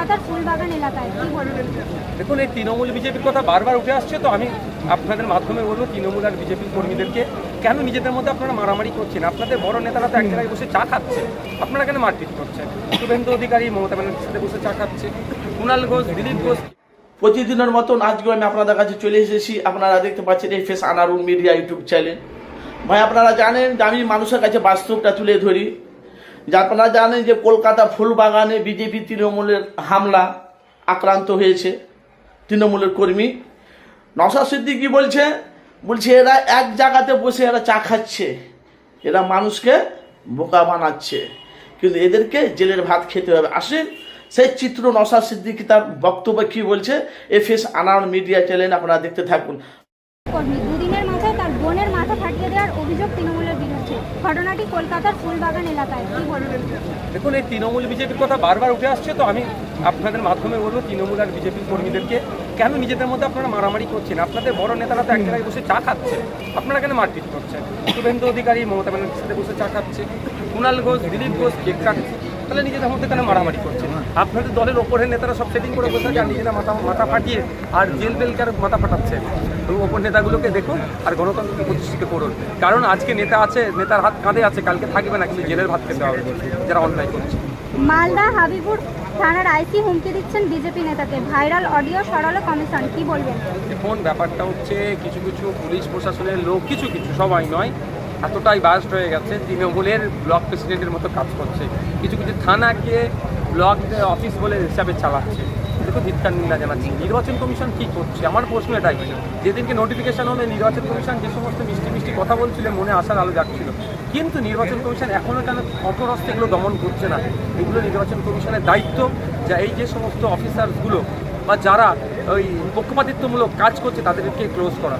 কলকাতার ফুলবাগান এলাকায়, কি বলবেন? দেখুন, এই তৃণমূল বিজেপির কথা বারবার উঠে আসছে, তো আমি আপনাদের মাধ্যমে বলবো তৃণমূল আর বিজেপির কর্মীদেরকে, কেন নিজেদের মধ্যে আপনারা মারামারি করছেন? আপনাদের বড় নেতারা তো এক জায়গায় বসে চা খাচ্ছে, আপনারা কেন মারপিট করছেন? শুভেন্দু অধিকারী মমতা ব্যানার্জির সাথে বসে চা খাচ্ছে, কুণাল ঘোষ, দিলীপ ঘোষ। প্রতিদিনের মতন আজকেও আমি আপনাদের কাছে চলে এসেছি। আপনারা দেখতে পাচ্ছেন এই face Anarul media YouTube channel. ভাই, আপনারা জানেন যে আমি মানুষের কাছে বাস্তবটা তুলে ধরি। যে আপনারা জানেন যে কলকাতা ফুলবাগানে বিজেপি তৃণমূলের হামলা আক্রান্ত হয়েছে তৃণমূলের কর্মী। নওশাদ সিদ্দিকী বলছে এরা এক জায়গাতে বসে এরা চা খাচ্ছে, এরা মানুষকে বোকা বানাচ্ছে, কিন্তু এদেরকে জেলের ভাত খেতে হবে। আসেন সেই চিত্র নওশাদ সিদ্দিকী তার বক্তব্য কি বলছে এফএস আনারুল মিডিয়া চ্যানেল আপনারা দেখতে থাকুন। কর্মী দুদিনের মাথায় তার বোনের মাথা ফাটিয়ে দেওয়ার অভিযোগ তৃণমূলের বিরুদ্ধে। ঘটনাটি কলকাতার ফুলবাগান এলাকায়, কি বলবেন? দেখুন, এই তৃণমূল বিজেপির কথা বারবার উঠে আসছে, তো আমি আপনাদের মাধ্যমে বলবো তৃণমূল আর বিজেপির কর্মীদেরকে, কেন নিজেদের মধ্যে আপনারা মারামারি করছেন? আপনাদের বড় নেতারা তো এক জায়গায় বসে চা খাচ্ছে, আপনারা কেন মারপিট করছেন? শুভেন্দু অধিকারী মমতা ব্যানার্জির সাথে বসে চা খাচ্ছে, কুণাল ঘোষ, দিলীপ ঘোষ কেক কাটছে, তাহলে নিজেদের মধ্যে কেন মারামারি করছেন? আপনাদের দলের ওপরের নেতারা সব সেটিং করে বসে আছে, আর নিজেরা মাথা ফাটিয়ে আর জেল বেলকে আর মাথা ফাটাচ্ছে। তো ওপর নেতাগুলোকে দেখুন আর গণতন্ত্রকে প্রতিষ্ঠিত করুন, কারণ আজকে নেতা আছে, নেতার হাত কাঁধে আছে, কালকে থাকবে না, কিন্তু জেলের ভাত খেতে হবে যারা অন্যায় করছে। মালদা হাবিবুর থানার আইসি হুমকি দিচ্ছেন বিজেপি নেতাকে, ভাইরাল অডিও সরালো কমিশন, কি বলবেন? এখন ব্যাপারটা হচ্ছে কিছু কিছু পুলিশ প্রশাসনের লোক, কিছু সবাই নয়, এতটাই বাস্ট হয়ে গেছে, তৃণমূলের ব্লক প্রেসিডেন্টের মতো কাজ করছে। কিছু থানাকে ব্লক অফিস বলে হিসাবে চালাচ্ছে। দেখো, ধিক্কার নিন্দা জানাচ্ছি। নির্বাচন কমিশন কী করছে? আমার প্রশ্ন এটাই, যেদিনকে নোটিফিকেশন হলে নির্বাচন কমিশন যে সমস্ত মিষ্টি কথা বলছিলেন, মনে আসার আলো যাচ্ছিল, কিন্তু নির্বাচন কমিশন এখনও কেন অপরস্তে এগুলো দমন করছে না? এগুলো নির্বাচন কমিশনের দায়িত্ব, যা এই যে সমস্ত অফিসারগুলো বা যারা ওই পক্ষপাতিত্বমূলক কাজ করছে তাদেরকে ক্লোজ করা।